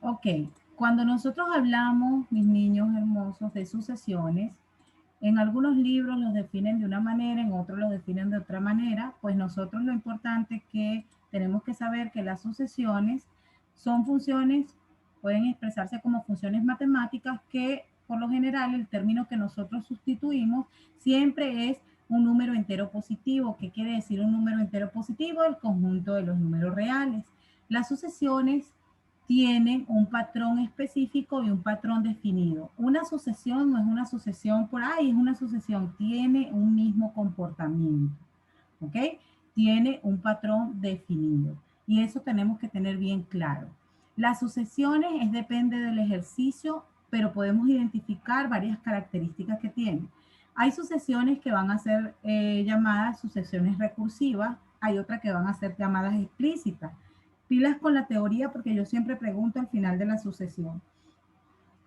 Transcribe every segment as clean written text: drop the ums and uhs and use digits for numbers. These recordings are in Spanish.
Ok, cuando nosotros hablamos, mis niños hermosos, de sucesiones, en algunos libros los definen de una manera, en otros los definen de otra manera, pues nosotros lo importante es que tenemos que saber que las sucesiones son funciones, pueden expresarse como funciones matemáticas que por lo general el término que nosotros sustituimos siempre es un número entero positivo. ¿Qué quiere decir un número entero positivo? El conjunto de los números reales. Las sucesiones tienen un patrón específico y un patrón definido. Una sucesión no es una sucesión por ahí, es una sucesión, tiene un mismo comportamiento, ¿ok? Tiene un patrón definido y eso tenemos que tener bien claro. Las sucesiones depende del ejercicio, pero podemos identificar varias características que tienen. Hay sucesiones que van a ser llamadas sucesiones recursivas, hay otras que van a ser llamadas explícitas. Pilas con la teoría porque yo siempre pregunto al final de la sucesión.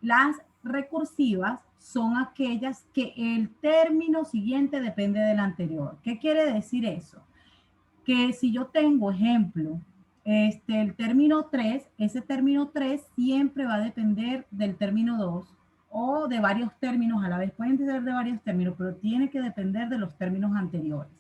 Las recursivas son aquellas que el término siguiente depende del anterior. ¿Qué quiere decir eso? Que si yo tengo, ejemplo, el término 3, ese término 3 siempre va a depender del término 2 o de varios términos a la vez. Pueden ser de varios términos, pero tiene que depender de los términos anteriores.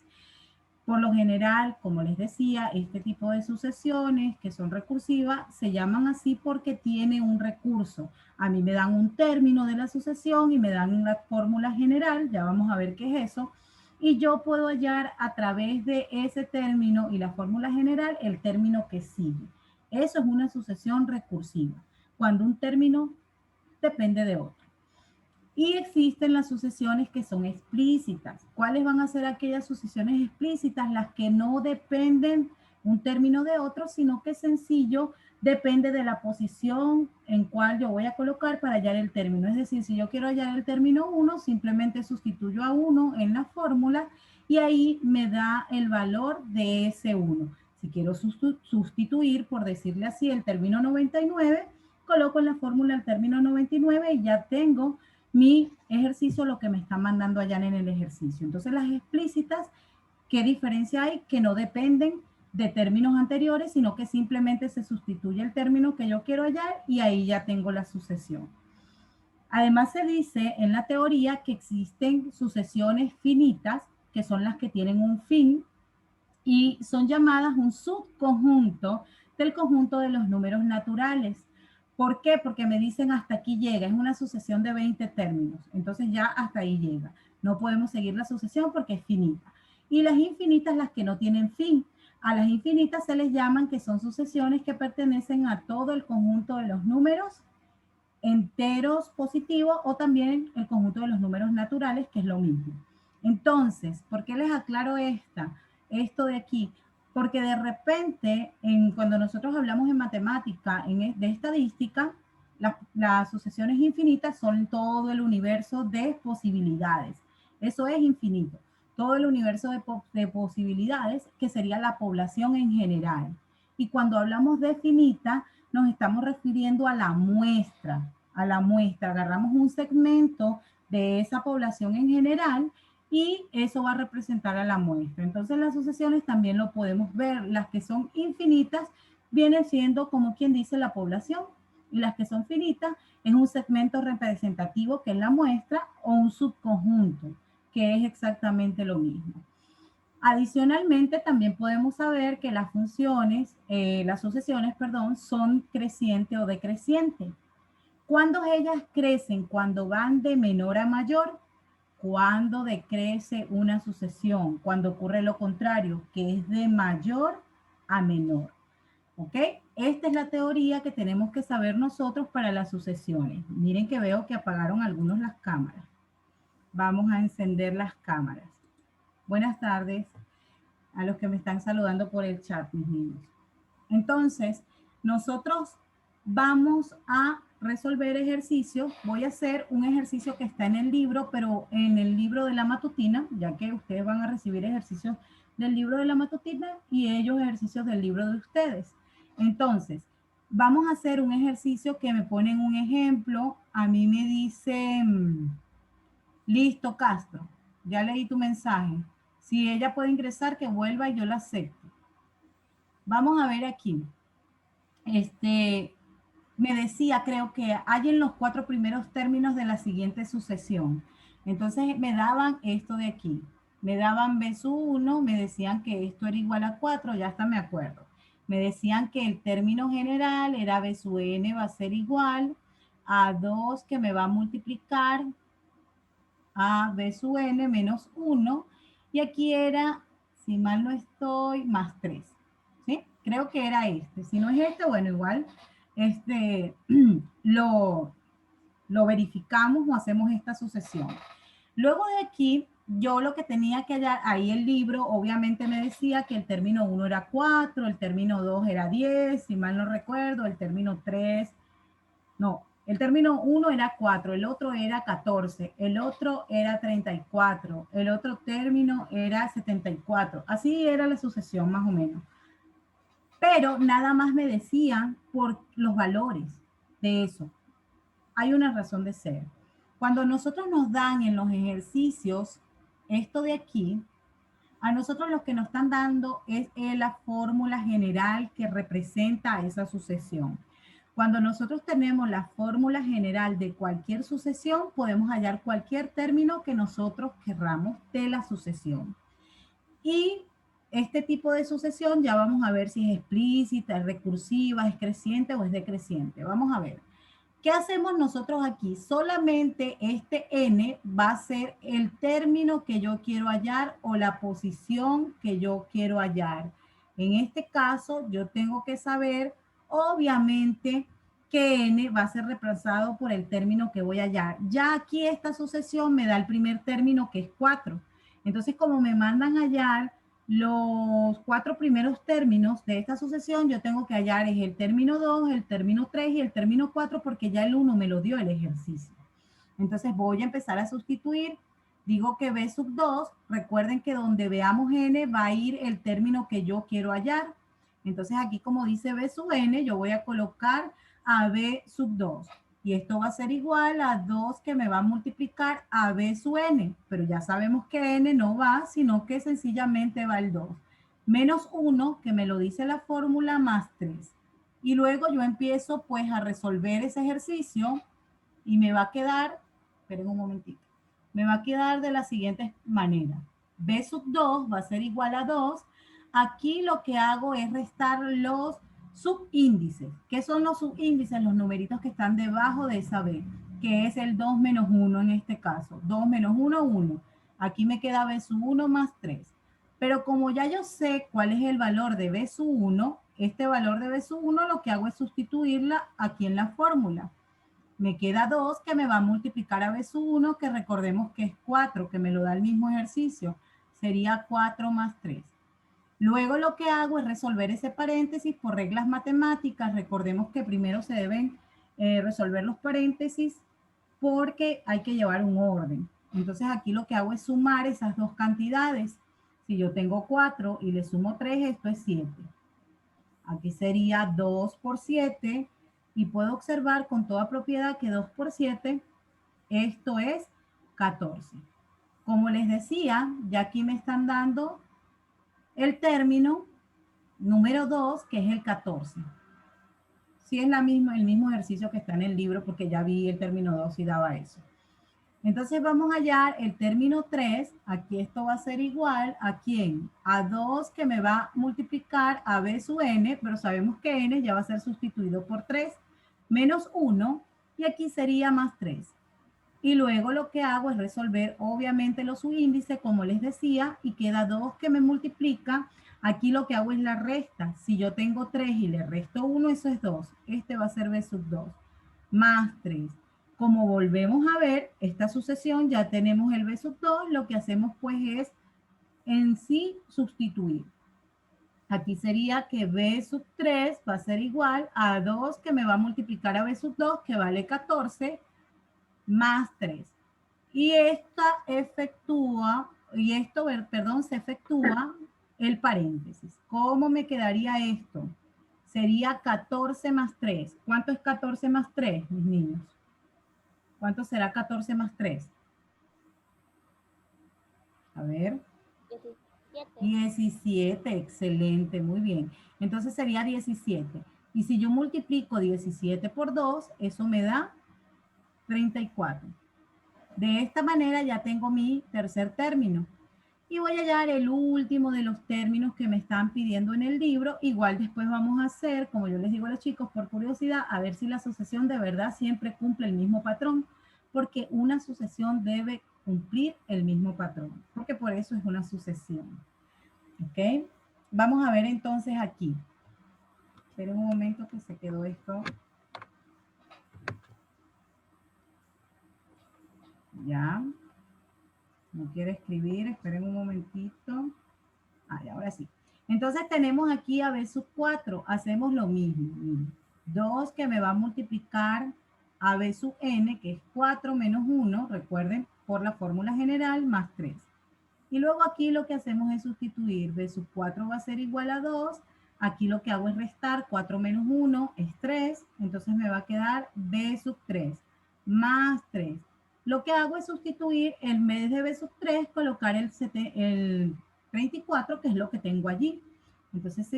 Por lo general, como les decía, este tipo de sucesiones que son recursivas se llaman así porque tiene un recurso. A mí me dan un término de la sucesión y me dan una fórmula general, ya vamos a ver qué es eso, y yo puedo hallar a través de ese término y la fórmula general el término que sigue. Eso es una sucesión recursiva, cuando un término depende de otro. Y existen las sucesiones que son explícitas. ¿Cuáles van a ser aquellas sucesiones explícitas? Las que no dependen un término de otro, sino que sencillo depende de la posición en cual yo voy a colocar para hallar el término. Es decir, si yo quiero hallar el término 1, simplemente sustituyo a 1 en la fórmula y ahí me da el valor de ese 1. Si quiero sustituir, por decirle así, el término 99, coloco en la fórmula el término 99 y ya tengo mi ejercicio, lo que me están mandando allá en el ejercicio. Entonces las explícitas, ¿qué diferencia hay? Que no dependen de términos anteriores, sino que simplemente se sustituye el término que yo quiero hallar y ahí ya tengo la sucesión. Además se dice en la teoría que existen sucesiones finitas, que son las que tienen un fin y son llamadas un subconjunto del conjunto de los números naturales. ¿Por qué? Porque me dicen hasta aquí llega, es una sucesión de 20 términos, entonces ya hasta ahí llega. No podemos seguir la sucesión porque es finita. Y las infinitas, las que no tienen fin. A las infinitas se les llaman que son sucesiones que pertenecen a todo el conjunto de los números enteros positivos o también el conjunto de los números naturales, que es lo mismo. Entonces, ¿por qué les aclaro esto de aquí? Porque de repente, cuando nosotros hablamos en matemática, de estadística, las sucesiones infinitas son todo el universo de posibilidades. Eso es infinito. Todo el universo de posibilidades, que sería la población en general. Y cuando hablamos de finita, nos estamos refiriendo a la muestra, a la muestra. Agarramos un segmento de esa población en general y eso va a representar a la muestra. Entonces las sucesiones también lo podemos ver. Las que son infinitas vienen siendo como quien dice la población y las que son finitas es un segmento representativo que es la muestra o un subconjunto que es exactamente lo mismo. Adicionalmente, también podemos saber que las funciones, las sucesiones, perdón, son creciente o decreciente. ¿Cuándo ellas crecen? Cuando van de menor a mayor. Cuando decrece una sucesión, cuando ocurre lo contrario, que es de mayor a menor. ¿Ok? Esta es la teoría que tenemos que saber nosotros para las sucesiones. Miren que veo que apagaron algunos las cámaras. Vamos a encender las cámaras. Buenas tardes a los que me están saludando por el chat, mis niños. Entonces, nosotros vamos a resolver ejercicios. Voy a hacer un ejercicio que está en el libro, pero en el libro de la matutina, ya que ustedes van a recibir ejercicios del libro de la matutina y ellos ejercicios del libro de ustedes. Entonces, vamos a hacer un ejercicio que me ponen un ejemplo. A mí me dice, listo, Castro, ya leí tu mensaje. Si ella puede ingresar, que vuelva y yo la acepto. Vamos a ver aquí. Este, me decía, creo que hay en los 4 primeros términos de la siguiente sucesión. Entonces me daban esto de aquí. Me daban B sub 1, me decían que esto era igual a 4, ya hasta me acuerdo. Me decían que el término general era B sub n va a ser igual a 2 que me va a multiplicar a B sub n menos 1. Y aquí era, si mal no estoy, más 3. ¿Sí? Creo que era este. Si no es este, bueno, igual este, lo, lo verificamos o hacemos esta sucesión. Luego de aquí, yo lo que tenía que hallar, ahí el libro obviamente me decía que el término 1 era 4, el término 2 era 10, si mal no recuerdo, el término 3, no, el término 1 era 4, el otro era 14, el otro era 34, el otro término era 74. Así era la sucesión más o menos. Pero nada más me decían por los valores de eso. Hay una razón de ser. Cuando nosotros nos dan en los ejercicios esto de aquí, a nosotros lo que nos están dando es la fórmula general que representa esa sucesión. Cuando nosotros tenemos la fórmula general de cualquier sucesión, podemos hallar cualquier término que nosotros querramos de la sucesión. Y este tipo de sucesión ya vamos a ver si es explícita, es recursiva, es creciente o es decreciente. Vamos a ver. ¿Qué hacemos nosotros aquí? Solamente este n va a ser el término que yo quiero hallar o la posición que yo quiero hallar. En este caso, yo tengo que saber, obviamente, que n va a ser reemplazado por el término que voy a hallar. Ya aquí esta sucesión me da el primer término que es 4. Entonces, como me mandan a hallar los 4 primeros términos de esta sucesión, yo tengo que hallar es el término 2, el término 3 y el término 4 porque ya el 1 me lo dio el ejercicio. Entonces voy a empezar a sustituir. Digo que B sub 2, recuerden que donde veamos n va a ir el término que yo quiero hallar. Entonces aquí como dice B sub n, yo voy a colocar a B sub 2. Y esto va a ser igual a 2 que me va a multiplicar a B sub n. Pero ya sabemos que n no va, sino que sencillamente va el 2. Menos 1, que me lo dice la fórmula, más 3. Y luego yo empiezo pues a resolver ese ejercicio y me va a quedar, esperen un momentito, me va a quedar de la siguiente manera. B sub 2 va a ser igual a 2. Aquí lo que hago es restar los subíndices. ¿Qué son los subíndices? Los numeritos que están debajo de esa B, que es el 2 menos 1 en este caso. 2 menos 1, 1. Aquí me queda B sub 1 más 3. Pero como ya yo sé cuál es el valor de B sub 1, este valor de B sub 1 lo que hago es sustituirla aquí en la fórmula. Me queda 2 que me va a multiplicar a B sub 1, que recordemos que es 4, que me lo da el mismo ejercicio. Sería 4 más 3. Luego lo que hago es resolver ese paréntesis por reglas matemáticas. Recordemos que primero se deben resolver los paréntesis porque hay que llevar un orden. Entonces aquí lo que hago es sumar esas dos cantidades. Si yo tengo 4 y le sumo 3, esto es 7. Aquí sería 2 por 7 y puedo observar con toda propiedad que 2 por 7, esto es 14. Como les decía, ya aquí me están dando el término número 2, que es el 14. Sí es el mismo ejercicio que está en el libro porque ya vi el término 2 y daba eso. Entonces vamos a hallar el término 3. Aquí esto va a ser igual a ¿quién? A 2 que me va a multiplicar a B sub n, pero sabemos que n ya va a ser sustituido por 3, menos 1, y aquí sería más 3. Y luego lo que hago es resolver obviamente los subíndices, como les decía, y queda 2 que me multiplica. Aquí lo que hago es la resta. Si yo tengo 3 y le resto 1, eso es 2. Este va a ser B sub 2, más 3. Como volvemos a ver esta sucesión, ya tenemos el B sub 2, lo que hacemos pues es en sí sustituir. Aquí sería que B sub 3 va a ser igual a 2 que me va a multiplicar a B sub 2, que vale 14, más 3. Y se efectúa el paréntesis. ¿Cómo me quedaría esto? Sería 14 más 3. ¿Cuánto es 14 más 3, mis niños? ¿Cuánto será 14 más 3? A ver. 17. 17, excelente, muy bien. Entonces sería 17. Y si yo multiplico 17 por 2, eso me da 34. De esta manera ya tengo mi tercer término. Y voy a hallar el último de los términos que me están pidiendo en el libro. Igual después vamos a hacer, como yo les digo a los chicos, por curiosidad, a ver si la sucesión de verdad siempre cumple el mismo patrón, porque una sucesión debe cumplir el mismo patrón, porque por eso es una sucesión. ¿Ok? Vamos a ver entonces aquí. Esperen un momento que se quedó esto. Ya. No quiere escribir, esperen un momentito. Ahora sí. Entonces tenemos aquí a b sub 4. Hacemos lo mismo. 2 que me va a multiplicar a b sub n, que es 4 menos 1, recuerden, por la fórmula general, más 3. Y luego aquí lo que hacemos es sustituir. B sub 4 va a ser igual a 2. Aquí lo que hago es restar. 4 menos 1 es 3. Entonces me va a quedar b sub 3 más 3. Lo que hago es sustituir en vez de b sub 3, colocar el 34, que es lo que tengo allí. Entonces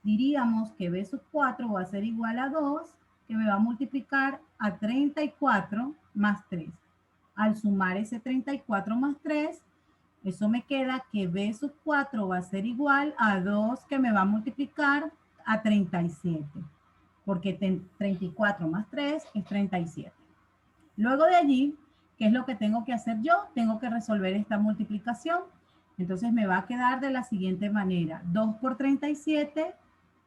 diríamos que b sub 4 va a ser igual a 2, que me va a multiplicar a 34 más 3. Al sumar ese 34 más 3, eso me queda que b sub 4 va a ser igual a 2, que me va a multiplicar a 37, porque 34 más 3 es 37. Luego de allí, ¿qué es lo que tengo que hacer yo? Tengo que resolver esta multiplicación. Entonces me va a quedar de la siguiente manera. 2 por 37,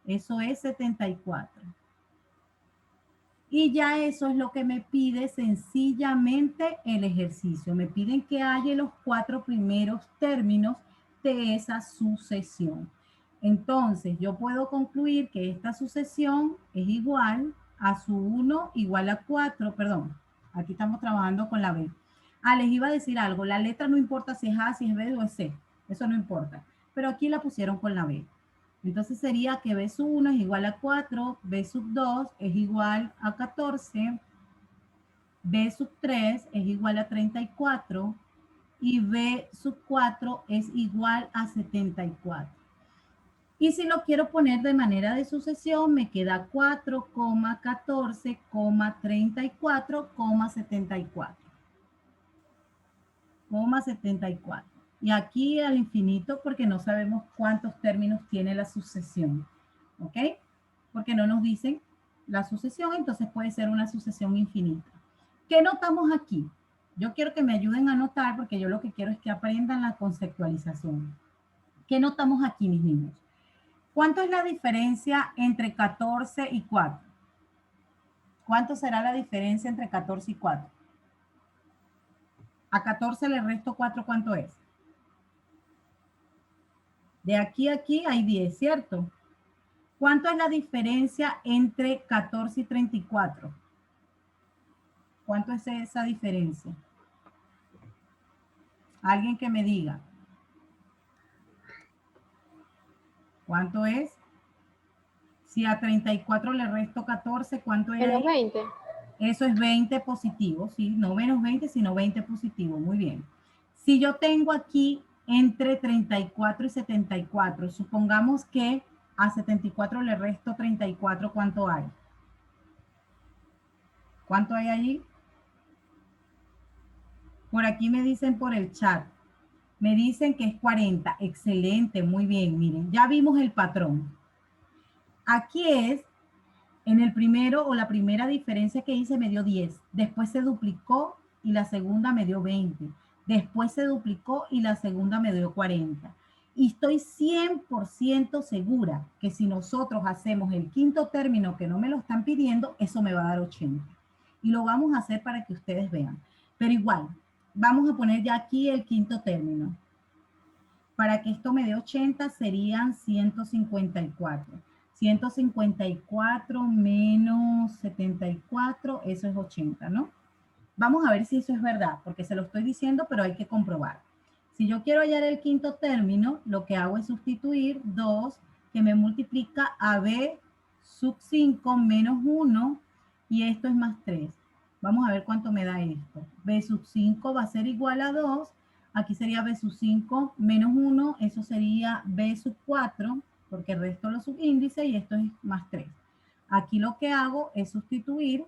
eso es 74. Y ya eso es lo que me pide sencillamente el ejercicio. Me piden que haya los 4 primeros términos de esa sucesión. Entonces, yo puedo concluir que esta sucesión es igual a su 1 igual a 4, perdón, aquí estamos trabajando con la B. Les iba a decir algo, la letra no importa si es A, si es B o es C, eso no importa, pero aquí la pusieron con la B. Entonces sería que B sub 1 es igual a 4, B sub 2 es igual a 14, B sub 3 es igual a 34 y B sub 4 es igual a 74. Y si lo quiero poner de manera de sucesión, me queda 4, 14, 34, 74. 74. Y aquí al infinito porque no sabemos cuántos términos tiene la sucesión. ¿Ok? Porque no nos dicen la sucesión, entonces puede ser una sucesión infinita. ¿Qué notamos aquí? Yo quiero que me ayuden a notar porque yo lo que quiero es que aprendan la conceptualización. ¿Qué notamos aquí, mis niños? ¿Cuánto es la diferencia entre 14 y 4? ¿Cuánto será la diferencia entre 14 y 4? A 14 le resto 4, ¿cuánto es? De aquí a aquí hay 10, ¿cierto? ¿Cuánto es la diferencia entre 14 y 34? ¿Cuánto es esa diferencia? Alguien que me diga. ¿Cuánto es? Si a 34 le resto 14, ¿cuánto hay ahí? Menos 20. Eso es 20 positivo, ¿sí? No menos 20, sino 20 positivo. Muy bien. Si yo tengo aquí entre 34 y 74, supongamos que a 74 le resto 34, ¿cuánto hay? ¿Cuánto hay allí? Por aquí me dicen por el chat. Me dicen que es 40. Excelente, muy bien. Miren, ya vimos el patrón. Aquí es, en el primero o la primera diferencia que hice me dio 10. Después se duplicó y la segunda me dio 20. Después se duplicó y la segunda me dio 40. Y estoy 100% segura que si nosotros hacemos el quinto término que no me lo están pidiendo, eso me va a dar 80. Y lo vamos a hacer para que ustedes vean. Pero igual, vamos a poner ya aquí el quinto término. Para que esto me dé 80 serían 154. 154 menos 74, eso es 80, ¿no? Vamos a ver si eso es verdad, porque se lo estoy diciendo, pero hay que comprobar. Si yo quiero hallar el quinto término, lo que hago es sustituir 2, que me multiplica a b sub 5 menos 1, y esto es más 3. Vamos a ver cuánto me da esto. B sub 5 va a ser igual a 2. Aquí sería b sub 5 menos 1, eso sería b sub 4, porque el resto los subíndices, y esto es más 3. Aquí lo que hago es sustituir,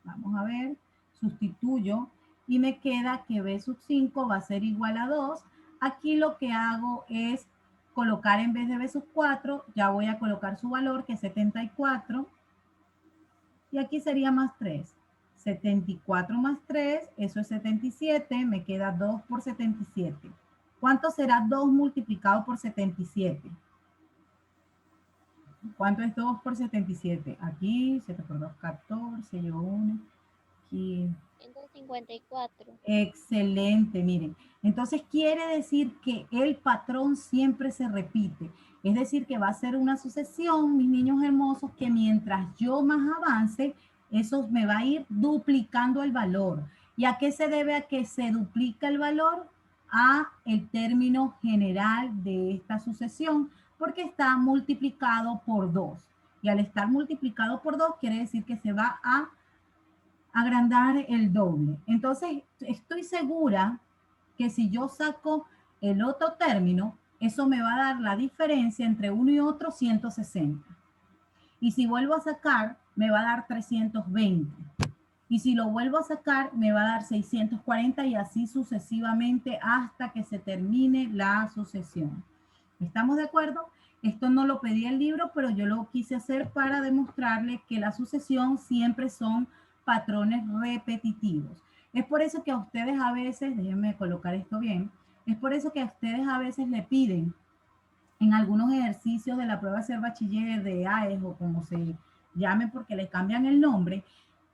vamos a ver, sustituyo y me queda que b sub 5 va a ser igual a 2. Aquí lo que hago es colocar en vez de b sub 4, ya voy a colocar su valor que es 74. Y aquí sería más 3. 74 más 3, eso es 77, me queda 2 por 77. ¿Cuánto será 2 multiplicado por 77? ¿Cuánto es 2 por 77? Aquí, 7 por 2, 14, yo 1, aquí. 154. Excelente, miren. Entonces quiere decir que el patrón siempre se repite. Es decir, que va a ser una sucesión, mis niños hermosos, que mientras yo más avance, eso me va a ir duplicando el valor. ¿Y a qué se debe a que se duplica el valor? A el término general de esta sucesión, porque está multiplicado por 2. Y al estar multiplicado por 2, quiere decir que se va a agrandar el doble. Entonces, estoy segura que si yo saco el otro término, eso me va a dar la diferencia entre uno y otro 160. Y si vuelvo a sacar, me va a dar 320. Y si lo vuelvo a sacar, me va a dar 640 y así sucesivamente hasta que se termine la sucesión. ¿Estamos de acuerdo? Esto no lo pedí el libro, pero yo lo quise hacer para demostrarle que la sucesión siempre son patrones repetitivos. Es por eso que a ustedes a veces, déjenme colocar esto bien, es por eso que a ustedes a veces le piden en algunos ejercicios de la prueba de ser bachiller, de AES o como se llame porque le cambian el nombre,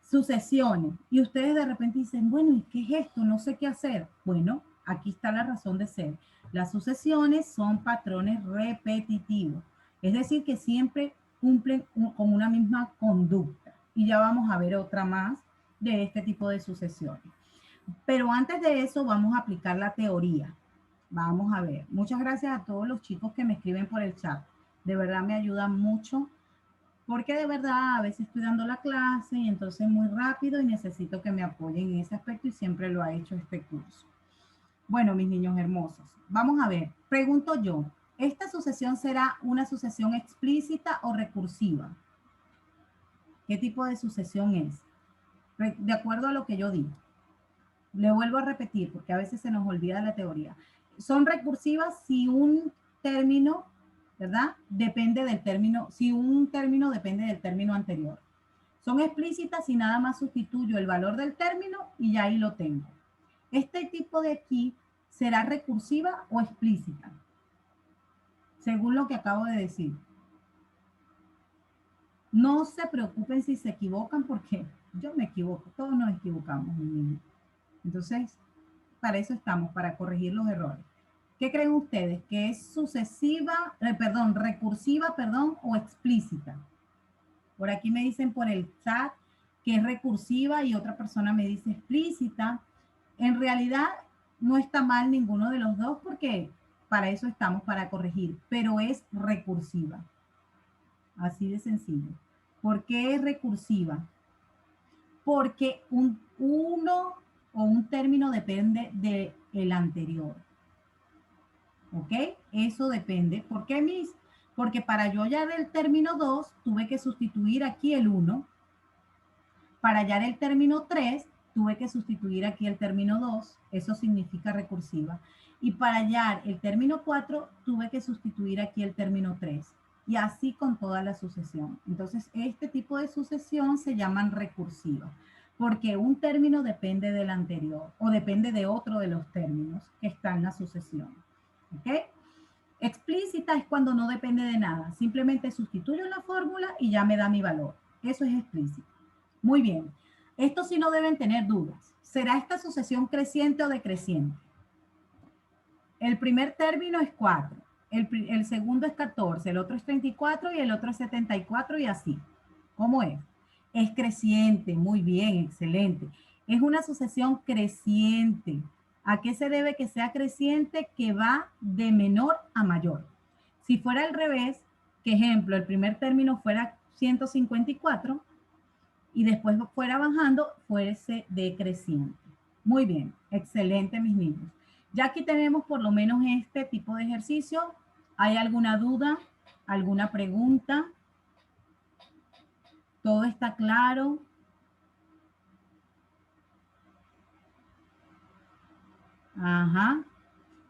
sucesiones. Y ustedes de repente dicen, bueno, ¿y qué es esto? No sé qué hacer. Bueno, aquí está la razón de ser. Las sucesiones son patrones repetitivos, es decir, que siempre cumplen con una misma conducta. Y ya vamos a ver otra más de este tipo de sucesiones. Pero antes de eso vamos a aplicar la teoría. Vamos a ver. Muchas gracias a todos los chicos que me escriben por el chat. De verdad me ayudan mucho porque de verdad a veces estoy dando la clase y entonces muy rápido y necesito que me apoyen en ese aspecto y siempre lo ha hecho este curso. Bueno, mis niños hermosos, vamos a ver. Pregunto yo, ¿esta sucesión será una sucesión explícita o recursiva? ¿Qué tipo de sucesión es? De acuerdo a lo que yo digo. Le vuelvo a repetir porque a veces se nos olvida la teoría. Son recursivas si un término, ¿verdad? Depende del término, si un término depende del término anterior. Son explícitas si nada más sustituyo el valor del término y ya ahí lo tengo. Este tipo de aquí será recursiva o explícita, según lo que acabo de decir. No se preocupen si se equivocan porque yo me equivoco, todos nos equivocamos, mi niño. Entonces, para eso estamos, para corregir los errores. ¿Qué creen ustedes? ¿Que es sucesiva, recursiva, o explícita? Por aquí me dicen por el chat que es recursiva y otra persona me dice explícita. En realidad no está mal ninguno de los dos porque para eso estamos, para corregir, pero es recursiva. Así de sencillo. ¿Por qué es recursiva? Porque uno o un término depende del anterior. ¿Ok? Eso depende. ¿Por qué, Miss? Porque para yo hallar el término 2, tuve que sustituir aquí el 1. Para hallar el término 3, tuve que sustituir aquí el término 2. Eso significa recursiva. Y para hallar el término 4, tuve que sustituir aquí el término 3. Y así con toda la sucesión. Entonces, este tipo de sucesión se llaman recursivas, porque un término depende del anterior o depende de otro de los términos que está en la sucesión. ¿Ok? Explícita es cuando no depende de nada. Simplemente sustituyo la fórmula y ya me da mi valor. Eso es explícito. Muy bien. Esto sí no deben tener dudas. ¿Será esta sucesión creciente o decreciente? El primer término es 4. El segundo es 14. El otro es 34 y el otro es 74 y así. ¿Cómo es? Es creciente. Muy bien, excelente. Es una sucesión creciente. ¿A qué se debe que sea creciente? Que va de menor a mayor. Si fuera al revés, que ejemplo, el primer término fuera 154 y después fuera bajando, fuese decreciente. Muy bien, excelente mis niños. Ya aquí tenemos por lo menos este tipo de ejercicio. ¿Hay alguna duda? ¿Alguna pregunta? ¿Todo está claro? Ajá.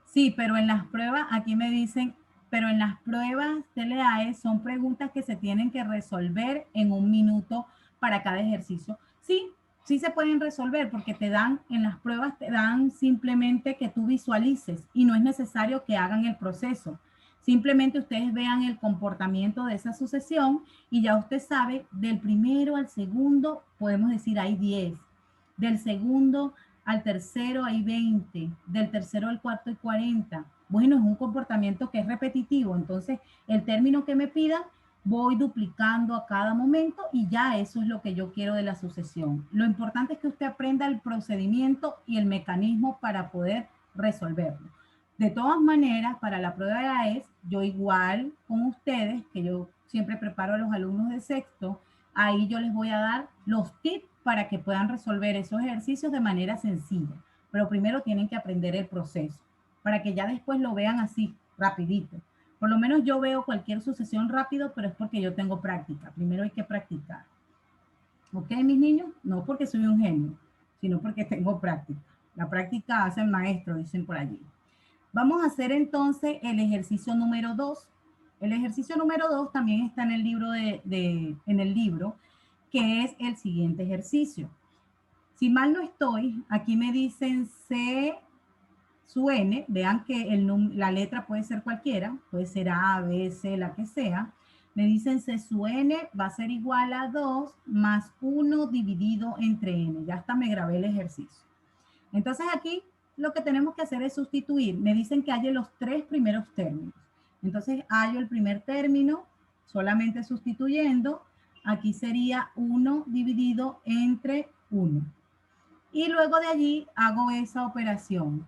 Sí, pero en las pruebas, aquí me dicen, pero en las pruebas TLAE son preguntas que se tienen que resolver en 1 minuto para cada ejercicio. Sí, sí se pueden resolver porque te dan, en las pruebas te dan simplemente que tú visualices y no es necesario que hagan el proceso. Simplemente ustedes vean el comportamiento de esa sucesión y ya usted sabe, del primero al segundo, podemos decir hay 10. Del segundo al tercero hay 20, del tercero al cuarto hay 40. Bueno, es un comportamiento que es repetitivo, entonces el término que me pidan voy duplicando a cada momento y ya eso es lo que yo quiero de la sucesión. Lo importante es que usted aprenda el procedimiento y el mecanismo para poder resolverlo. De todas maneras, para la prueba de AES, yo igual con ustedes, que yo siempre preparo a los alumnos de sexto, ahí yo les voy a dar los tips para que puedan resolver esos ejercicios de manera sencilla. Pero primero tienen que aprender el proceso, para que ya después lo vean así, rapidito. Por lo menos yo veo cualquier sucesión rápido, pero es porque yo tengo práctica. Primero hay que practicar. ¿Ok, mis niños? No porque soy un genio, sino porque tengo práctica. La práctica hace el maestro, dicen por allí. Vamos a hacer entonces el ejercicio número 2. El ejercicio número 2 también está en el libro, en el libro, que es el siguiente ejercicio. Si mal no estoy, aquí me dicen C su N, vean que la letra puede ser cualquiera, puede ser A, B, C, la que sea. Me dicen C su N va a ser igual a 2 más 1 dividido entre N. Ya hasta me grabé el ejercicio. Entonces aquí lo que tenemos que hacer es sustituir. Me dicen que hallo los 3 primeros términos. Entonces hallo el primer término solamente sustituyendo. Aquí sería 1 dividido entre 1. Y luego de allí hago esa operación.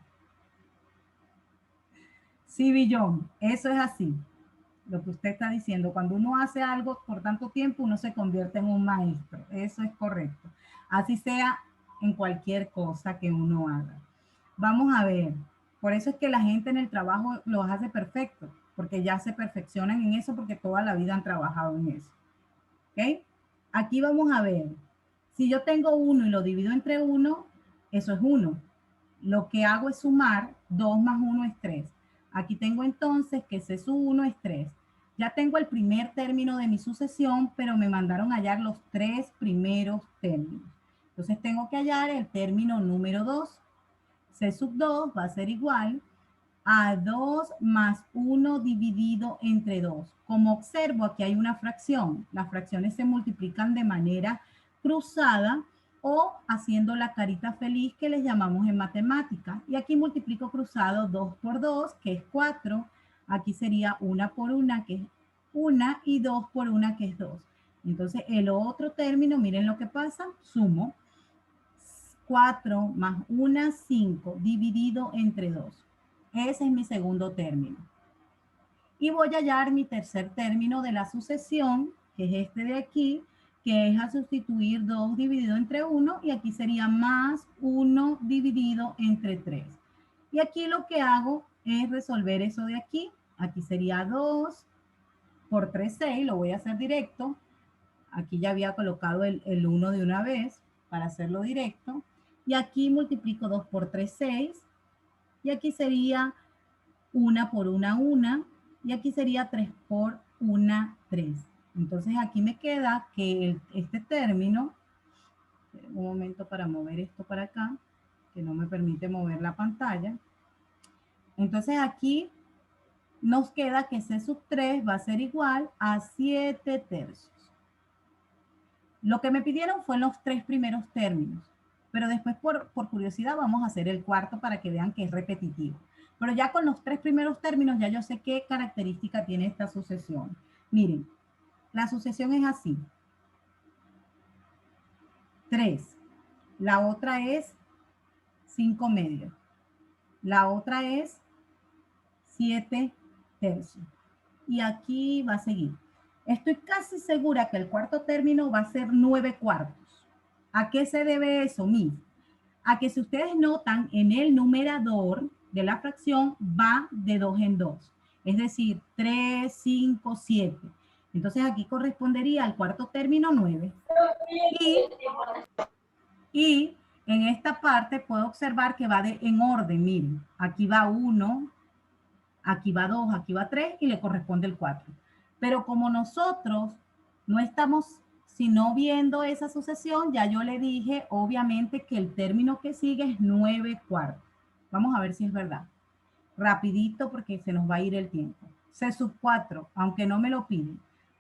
Sí, Billón, eso es así. Lo que usted está diciendo, cuando uno hace algo por tanto tiempo, uno se convierte en un maestro. Eso es correcto. Así sea en cualquier cosa que uno haga. Vamos a ver. Por eso es que la gente en el trabajo los hace perfectos, porque ya se perfeccionan en eso porque toda la vida han trabajado en eso. ¿Ok? Aquí vamos a ver. Si yo tengo 1 y lo divido entre 1, eso es 1. Lo que hago es sumar, 2 más 1 es 3. Aquí tengo entonces que C sub 1 es 3. Ya tengo el primer término de mi sucesión, pero me mandaron a hallar los 3 primeros términos. Entonces tengo que hallar el término número 2. C sub 2 va a ser igual a 2 más 1 dividido entre 2. Como observo, aquí hay una fracción. Las fracciones se multiplican de manera cruzada o haciendo la carita feliz que les llamamos en matemática. Y aquí multiplico cruzado 2 por 2, que es 4. Aquí sería 1 por 1, que es 1, y 2 por 1, que es 2. Entonces, el otro término, miren lo que pasa, sumo. 4 más 1, 5, dividido entre 2. Ese es mi segundo término. Y voy a hallar mi tercer término de la sucesión, que es este de aquí, que es a sustituir 2 dividido entre 1, y aquí sería más 1 dividido entre 3. Y aquí lo que hago es resolver eso de aquí. Aquí sería 2 por 3, 6, lo voy a hacer directo. Aquí ya había colocado el 1 de una vez para hacerlo directo. Y aquí multiplico 2 por 3, 6. Y aquí sería 1 por 1, 1. Y aquí sería 3 por 1, 3. Entonces aquí me queda que este término, un momento para mover esto para acá, que no me permite mover la pantalla. Entonces aquí nos queda que C sub 3 va a ser igual a 7 tercios. Lo que me pidieron fue los 3 primeros términos, pero después por curiosidad vamos a hacer el cuarto para que vean que es repetitivo. Pero ya con los 3 primeros términos ya yo sé qué característica tiene esta sucesión. Miren, la sucesión es así. 3. La otra es 5 medios. La otra es 7 tercios. Y aquí va a seguir. Estoy casi segura que el cuarto término va a ser 9 cuartos. ¿A qué se debe eso, Miss? A que si ustedes notan, en el numerador de la fracción va de 2 en 2. Es decir, 3, 5, 7. Entonces aquí correspondería al cuarto término 9. Y en esta parte puedo observar que va en orden, miren. Aquí va 1, aquí va 2, aquí va 3 y le corresponde el 4. Pero como nosotros no estamos sino viendo esa sucesión, ya yo le dije obviamente que el término que sigue es 9 cuartos. Vamos a ver si es verdad. Rapidito porque se nos va a ir el tiempo. C sub 4, aunque no me lo piden,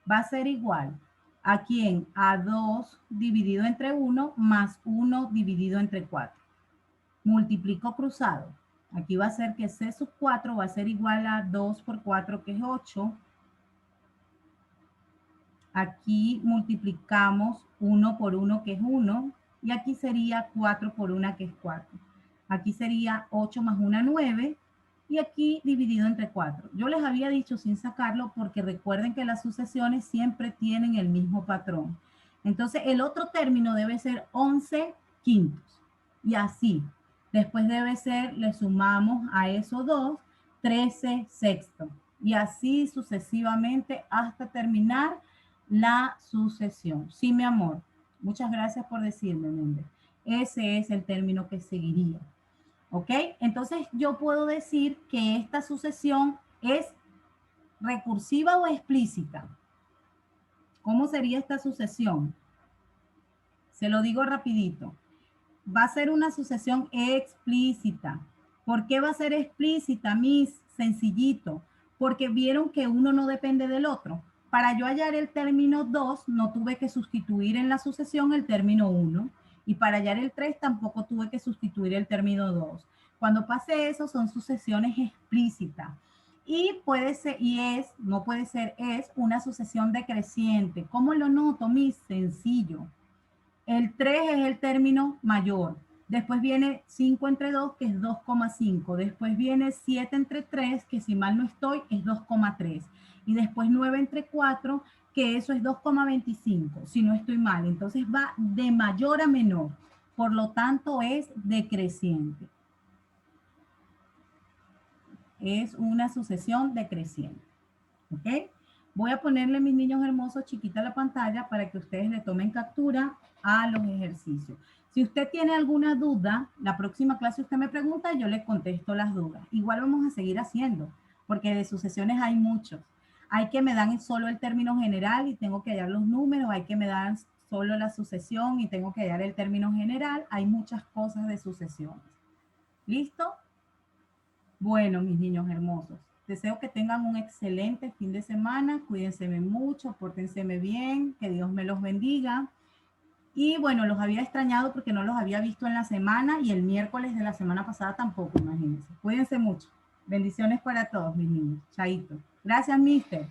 va a ser igual a quién? A 2 dividido entre 1 más 1 dividido entre 4. Multiplico cruzado. Aquí va a ser que C sub 4 va a ser igual a 2 por 4, que es 8. Aquí multiplicamos 1 por 1, que es 1. Y aquí sería 4 por 1, que es 4. Aquí sería 8 más 1, 9. Y aquí dividido entre 4. Yo les había dicho sin sacarlo porque recuerden que las sucesiones siempre tienen el mismo patrón. Entonces el otro término debe ser 11 quintos. Y así. Después debe ser, le sumamos a esos dos, 13 sextos. Y así sucesivamente hasta terminar la sucesión. Sí, mi amor. Muchas gracias por decirme, Méndez. Ese es el término que seguiría. ¿Ok? Entonces yo puedo decir que esta sucesión es recursiva o explícita. ¿Cómo sería esta sucesión? Se lo digo rapidito. Va a ser una sucesión explícita. ¿Por qué va a ser explícita, Miss? Sencillito. Porque vieron que uno no depende del otro. Para yo hallar el término 2, no tuve que sustituir en la sucesión el término 1. Y para hallar el 3, tampoco tuve que sustituir el término 2. Cuando pase eso, son sucesiones explícitas. Y puede ser, no puede ser, es una sucesión decreciente. ¿Cómo lo noto, Miss? Sencillo. El 3 es el término mayor. Después viene 5 entre 2, que es 2,5. Después viene 7 entre 3, que si mal no estoy, es 2,3. Y después 9 entre 4, que eso es 2,25, si no estoy mal. Entonces va de mayor a menor. Por lo tanto, es decreciente. Es una sucesión decreciente. ¿Ok? Voy a ponerle, mis niños hermosos, chiquita la pantalla para que ustedes le tomen captura a los ejercicios. Si usted tiene alguna duda, la próxima clase usted me pregunta y yo le contesto las dudas. Igual vamos a seguir haciendo, porque de sucesiones hay muchos. Hay que me dan solo el término general y tengo que hallar los números, hay que me dan solo la sucesión y tengo que hallar el término general. Hay muchas cosas de sucesiones. ¿Listo? Bueno, mis niños hermosos, deseo que tengan un excelente fin de semana. Cuídense mucho, pórtense bien, que Dios me los bendiga. Y bueno, los había extrañado porque no los había visto en la semana y el miércoles de la semana pasada tampoco, imagínense. Cuídense mucho. Bendiciones para todos, mis niños. Chaito. Gracias, mister.